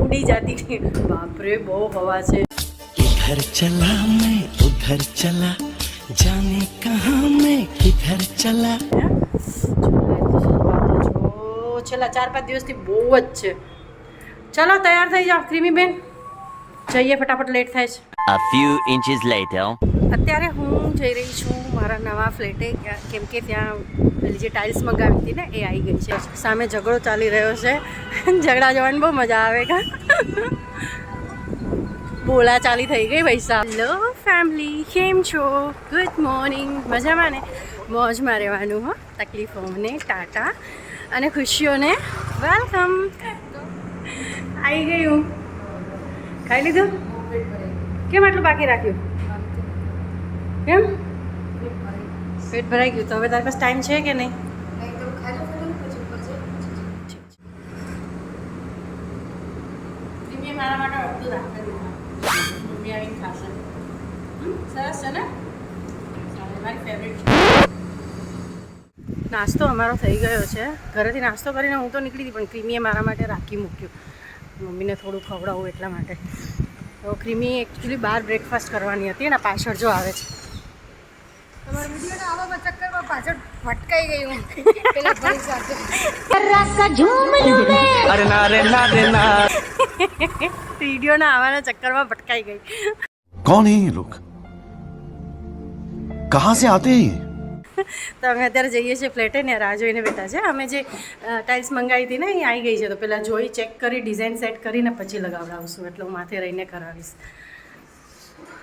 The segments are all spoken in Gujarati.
ઉડી જતી હતી. બાપરે બહુ હવા છે. इधर चला मैं उधर चला जाने कहाँ मैं किधर चला. છેલ્લા 4-5 દિવસથી બહુ જ છે. ચલો તૈયાર થઈ જાઓ ક્રીમી બેન, જઈએ ફટાફટ, લેટ થાય છે. A few inches later. અત્યારે હું જઈ રહી છું મારા નવા ફ્લેટે, કેમ કે ત્યાં પેલી જે ટાઇલ્સ મંગાવી હતી ને એ આવી ગઈ છે. સામે ઝઘડો ચાલી રહ્યો છે. ઝઘડા જવાની બહુ મજા આવે કા. બોલા ચાલી થઈ ગઈ ભાઈ સાહેબ. હેલો ફેમિલી, કેમ છો? Good morning. મજામાં ને? મોજમાં રહેવાનું હો. તકલીફોને ટાટા અને ખુશીઓને વેલકમ. આવી ગઈ હું. ખાઈ લીધું? કેમ આટલું બાકી રાખ્યું? કેમ પેટ ભરાઈ ગયું? તો હવે તારી પાસે ટાઈમ છે કે નહીં? મારા માટે અડધું રાખી દીધું. મમ્મી આવીને ખાશે. સરસ છે ને? મારી ફેવરેટ છે. નાસ્તો અમારો થઈ ગયો છે. ઘરેથી નાસ્તો કરીને હું તો નીકળી હતી, પણ ક્રીમીએ મારા માટે રાખી મૂક્યું. મમ્મીને થોડું ખવડાવું એટલા માટે. તો ક્રીમી એકચ્યુઅલી બહાર બ્રેકફાસ્ટ કરવાની હતી અને પાછળ જો આવે છે. તમારા વિડીયોના આવા ચક્કરમાં પાછળ ભટકાઈ ગઈ હું. પેલા ભાઈ સાથે अरे ना रे ना रे ना. વિડીયોના આવવાના ચક્કરમાં ભટકાઈ ગઈ. कौन है ये लोग? कहाँ से आते हैं ये? તો અમે અત્યારે જઈએ છીએ ફ્લેટે ને રાહ જોઈને બેઠા છે. અમે જે ટાઇલ્સ મંગાવી હતી ને એ આવી ગઈ છે, તો પહેલાં જોઈ ચેક કરી ડિઝાઇન સેટ કરીને પછી લગાવડાવશું. એટલે હું માથે રહીને કરાવીશ.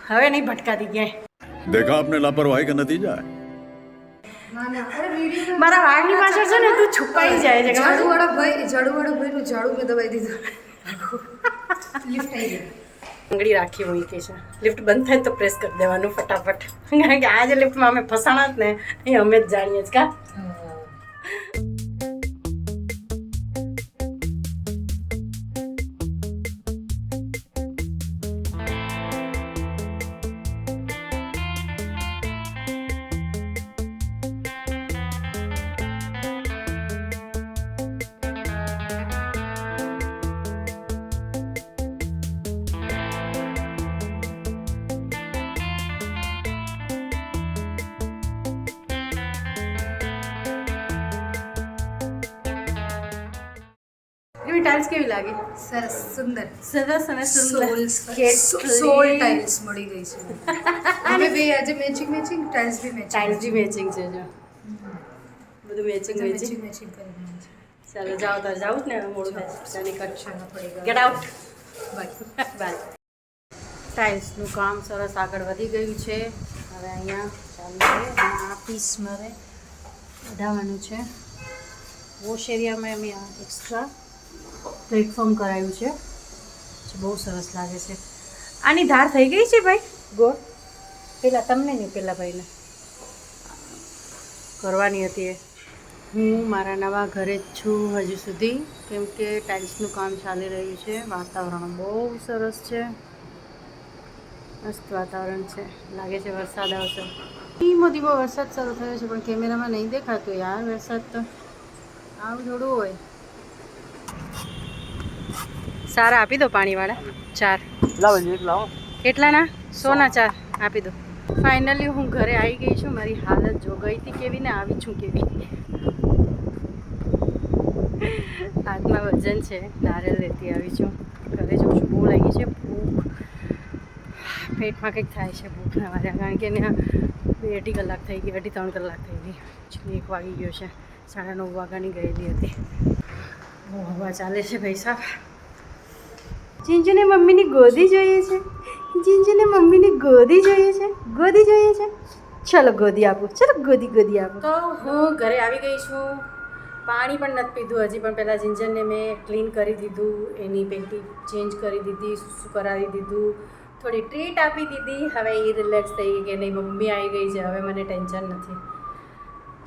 હવે નહીં ભટકાતી ક્યાંય. देखा आपने लापरवाही का नतीजा है. મારા વાળની પાછળ છે ને તું છુપાઈ જાય છે. ઝાડુવાળા ભાઈનું ઝાડુ મેં દબાઈ દીધું. લિફ્ટ આવી ગઈ. આંગળી રાખી મૂકી છે. લિફ્ટ બંધ થાય તો પ્રેસ કરી દેવાનું ફટાફટ. કારણ કે આજે લિફ્ટમાં અમે ફસાણા જ ને એ અમે જ જાણીએ જ કા. ટાઇલ્સ કેવી લાગી? સરસ, સુંદર. સરસ અને સુંદર. સોલ ટાઇલ્સ મળી ગઈ છે. અમે બે આજે મેચિંગ ટાઇલ્સ બી મેચિંગ. ટાઇલ્સ બી મેચિંગ છે જો. બધું મેચિંગ મેચિંગ કરી રહ્યા છે. ચાલો જાઓ તાર જાઉં જ ને મોડું થાય. ચાલી કટ ચાલો પડેગા. Get out. બાય. બાય. ટાઇલ્સનું કામ સરસ આગળ વધી ગયું છે. હવે અહીંયા ચાલુ છે. આ પીસ મારે કઢાવવાનું છે. વોશ એરિયામાં અમે આ એક્સ્ટ્રા પ્લેટફોર્મ કરાવ્યું છે, જે બહુ સરસ લાગે છે. આની ધાર થઈ ગઈ છે ભાઈ ગોળ? પહેલાં તમને નહીં, પહેલાં ભાઈને કરવાની હતી એ. હું મારા નવા ઘરે જ છું હજુ સુધી, કેમ કે ટાઇલ્સનું કામ ચાલી રહ્યું છે. વાતાવરણ બહુ સરસ છે, મસ્ત વાતાવરણ છે. લાગે છે વરસાદ આવશે. ધીમો ધીમો વરસાદ શરૂ થયો છે, પણ કેમેરામાં નહીં દેખાતું યાર વરસાદ. તો આવું થોડું હોય. સારા આપી દો પાણીવાળા 4. કેટલાના? 100ના 4 આપી દો. ફાઇનલી હું ઘરે આવી ગઈ છું. મારી હાલત જો ગઈ હતી કેવી ને આવી છું કેવી. હાથમાં વજન છે, નારિયેળ લેતી આવી છું. ઘરે જઉં છું. બહુ લાગી છે ભૂખ. પેટમાં કંઈક થાય છે ભૂખ ના મારે, કારણ કે એને 2-2.5 કલાક થઈ ગઈ, 2.5-3 કલાક થઈ ગઈ. 1 વાગી ગયો છે. 9:30 વાગ્યાની ગયેલી હતી. બહુ હવા ચાલે છે ભાઈ સાહેબ. જીંજુને મમ્મીની ગોદી જોઈએ છે. જીંજુને મમ્મીની ગોદી જોઈએ છે. ગોદી જોઈએ છે. ચલો ગોદી આપો. ચલો ગોદી આપો. તો હું ઘરે આવી ગઈ છું. પાણી પણ નથી પીધું હજી, પણ પહેલાં જીંજરને મેં ક્લીન કરી દીધું. એની પેન્ટી ચેન્જ કરી દીધી, શું કરાવી દીધું, થોડી ટ્રીટ આપી દીધી. હવે એ રિલેક્સ થઈ ગઈ કે નહીં મમ્મી આવી ગઈ છે, હવે મને ટેન્શન નથી.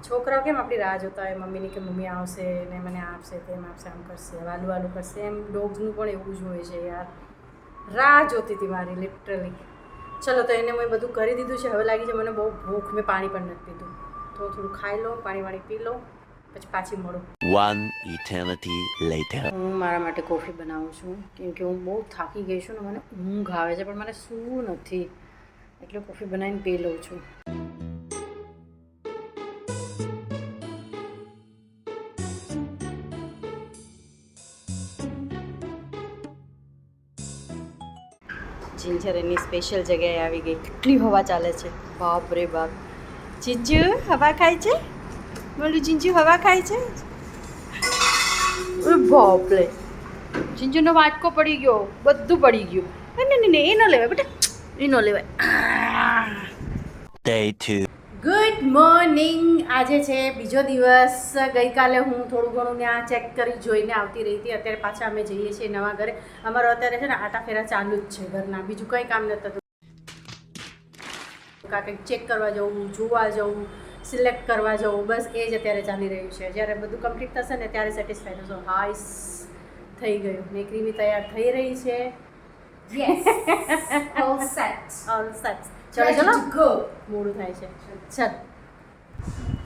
છોકરાઓ કેમ આપણી રાહ જોતા હોય મમ્મીની કે મમ્મી આવશે ને મને આપશે, તેમ આપશે, આમ કરશે, વાલું કરશે. એમ ડોગ્સનું પણ એવું જ હોય છે યાર. રાહ જોતી હતી મારી લિટરલી. ચલો તો એને મેં બધું કરી દીધું છે. હવે લાગી છે મને બહુ ભૂખ. મેં પાણી પણ નથી પીધું. તો થોડું ખાઈ લો, પાણી પી લો, પછી પાછી મળું. One eternity later. હું મારા માટે કોફી બનાવું છું કેમ કે હું બહુ થાકી ગઈ છું ને મને ઊંઘ આવે છે પણ મને સૂવું નથી એટલે કોફી બનાવીને પી લઉં છું. જીંજર એની સ્પેશિયલ જગ્યાએ આવી ગઈ. કેટલી હવા ચાલે છે, બાપ રે બાપ. જીંજુ હવા ખાય છે, બોલું જીંજુ હવા ખાય છે. બાપ રે, જીંજુનો વાટકો પડી ગયો, બધું પડી ગયું. નહીં એ ન લેવાય બેટા, એ ન લેવાય. Day 2. Good morning. આજે છે બીજો દિવસ. ગઈકાલે હું થોડું ઘણું ત્યાં ચેક કરી જોઈને આવતી રહી હતી. અત્યારે પાછા અમે જઈએ છીએ નવા ઘરે. અમારો અત્યારે છે ને આટા ફેરા ચાલુ જ છે ઘરના, બીજું કંઈ કામ નથી થતું. કંઈક ચેક કરવા જવું, જોવા જવું, સિલેક્ટ કરવા જવું, બસ એ જ અત્યારે ચાલી રહ્યું છે. જ્યારે બધું કમ્પ્લીટ થશે ને ત્યારે સેટિસ્ફાઈ થશો. હાઈસ થઈ ગયું. મેકરી બી તૈયાર થઈ રહી છે. Yes. All set. All set. ચલો ચલો, go. મોડું થાય છે. ચલ.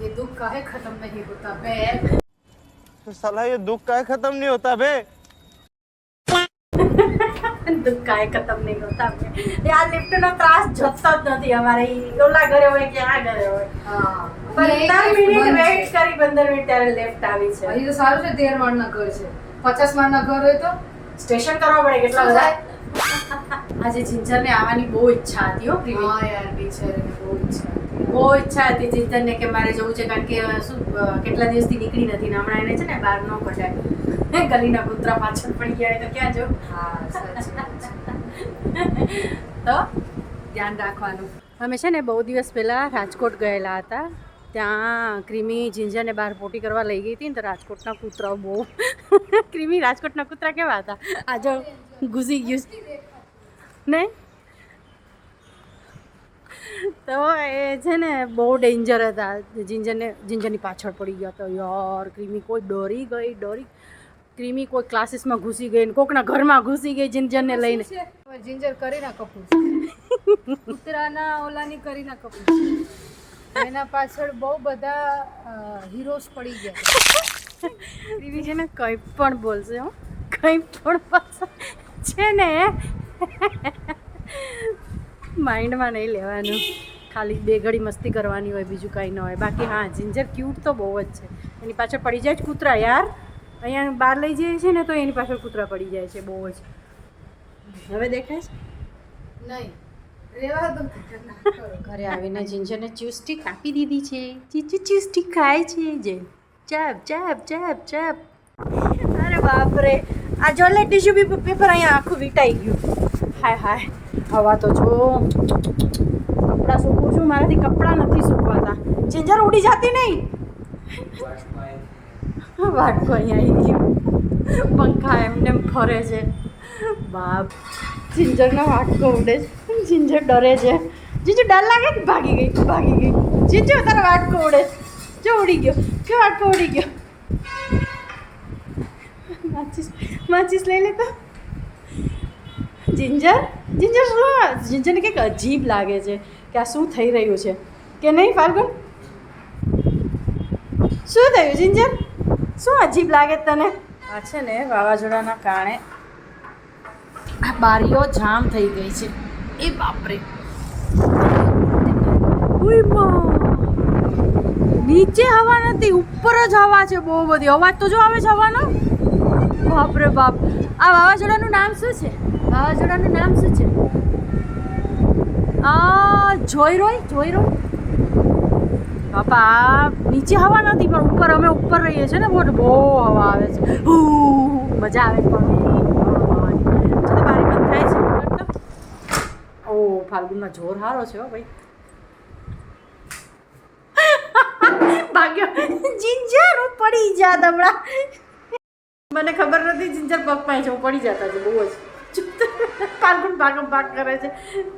ये दुख काहे खत्म नहीं होता बे. तो साला ये दुख का खत्म नहीं होता बे. દુઃખ કાંઈ ખતમ નહીં હોતા. આ લિફ્ટનો ત્રાસ જતો જ નથી અમારે. ઈ ઓલા ઘરે હોય કે આ ઘરે હોય. हाँ. 15 મિનિટ વેઇટ કરી, 15 મિનિટ ત્યારે લેફ્ટ આવી છે. અહીં તો સારું છે 13 માળના ઘર છે. 50 માળના ઘર હોય તો સ્ટેશન કરવા પડે કેટલા બધા. આજે જીંજરને આવવાની બહુ ઈચ્છા હતી હો પ્રીતિ. હા યાર બિચારીને બહુ ઈચ્છા હતી. બહુ ઈચ્છા હતી જીંજરને કે મારે જવું છે કારણ કે શું કેટલા દિવસથી નીકળી નથી ને હમણાં એને છે ને બહાર ન કઢાય. ગલીના કૂતરા પાછળ પડી ગયા તો ક્યાં જવું. હા સાચી વાત છે. તો ધ્યાન રાખવાનું. અમે છે ને બહુ દિવસ પહેલાં રાજકોટ ગયેલા હતા. ત્યાં ક્રીમી જીંજરને બહાર પોટી કરવા લઈ ગઈ હતી ને તો રાજકોટના કૂતરાઓ બહુ ક્રીમી રાજકોટના કૂતરા કેવા હતા આ જો ઘૂસી ગયું ને તો એ છે ને બહુ ડેન્જર હતા. જીંજરની પાછળ પડી ગયા તો યાર ક્રીમી કોઈ ડરી ક્રીમી કોઈ ક્લાસીસમાં ઘૂસી ગઈ ને કોકના ઘરમાં ઘૂસી ગઈ જીંજરને લઈને. જિંજર કરીના કપૂર કૂતરાના ઓલાની કરીના કપૂર એના પાછળ બહુ બધા હીરોઝ પડી ગયા. ક્રીમી છે ને કંઈ પણ બોલશે હો, કંઈ પણ બોલશે છે ને માઇન્ડમાં નહીં લેવાનું. ખાલી બે ઘડી મસ્તી કરવાની હોય, બીજું કંઈ ન હોય. બાકી હા જીંજર ક્યુટ તો બહુ જ છે. એની પાછળ પડી જાય જ કૂતરા યાર. અહીંયા બહાર લઈ જઈએ છીએ ને તો એની પાછળ કૂતરા પડી જાય છે બહુ જ. હવે દેખાય છે નહીં રેવા દો. ઘરે આવીને જીંજરને ચ્યુસ્ટિક આપી દીધી છે. ચીચુ ચ્યુસ્ટિક ખાય છે જે ચાપ ચાપ ચાપ ચાપ. અરે બાપરે, આ જો લે ટીશ્યુ પેપર અહીંયા આખું વીટાઈ ગયું. હાય હાય, હવા તો જો. કપડાં સૂકવું છું, મારાથી કપડાં નથી સૂકવાતા. જીંજર ઉડી જતી નહીં. વાટકો અહીંયા આવી ગયું. પંખા એમને એમ ફરે છે. બાપ, જીંજરનો વાટકો ઉડે છે. જીંજર ડરે છે. જીંજર ડર લાગે કે ભાગી ગઈ. જીંજર તારો વાટકો ઉડે છે. જો ઉડી ગયો, જો વાટકો ઉડી ગયો. માચીસ લઈ લે તો. જીંજર શું? જીંજરને કંઈક અજીબ લાગે છે કે આ શું થઈ રહ્યું છે કે નહીં ફાલ્ગુન? શું થયું જીંજર? શું અજીબ લાગે તને? આ છે ને વાવાઝોડાના કારણે આ બારીઓ જામ થઈ ગઈ છે. એ બાપરે, નીચે હવા નથી, ઉપર જ હવા છે બહુ બધી. અવાજ તો જો આવે છે હવાનો. બાપરે બાપ. આ વાવાઝોડાનું નામ શું છે? જોઈરોય. બાપા, નીચે હવા નથી પણ ઉપર અમે ઉપર રહીએ છીએ ને બહુ હવા આવે છે. મજા આવે પણ તો બારી બંધ થાય છે. ઓ ફાલ્ગુનમાં જોર હારો છે હો ભાઈ. ભાગ્યો જીંજર, હું પડી જાત હમણાં. મને ખબર નથી જીંજર પગ પાય છે, હું પડી જતા છે બહુ જ. ફાલ્ગુન ભાગ કરે છે.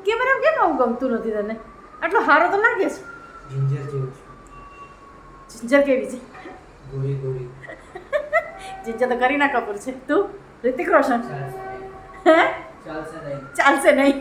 કેમ આવું ગમતું નથી તને? આટલો હારો તો લાગે છે. જીંજર કેવી છે? જીંજર તો કરીના કપૂર છે. તું રિતિક રોશન. ચાલશે નહીં.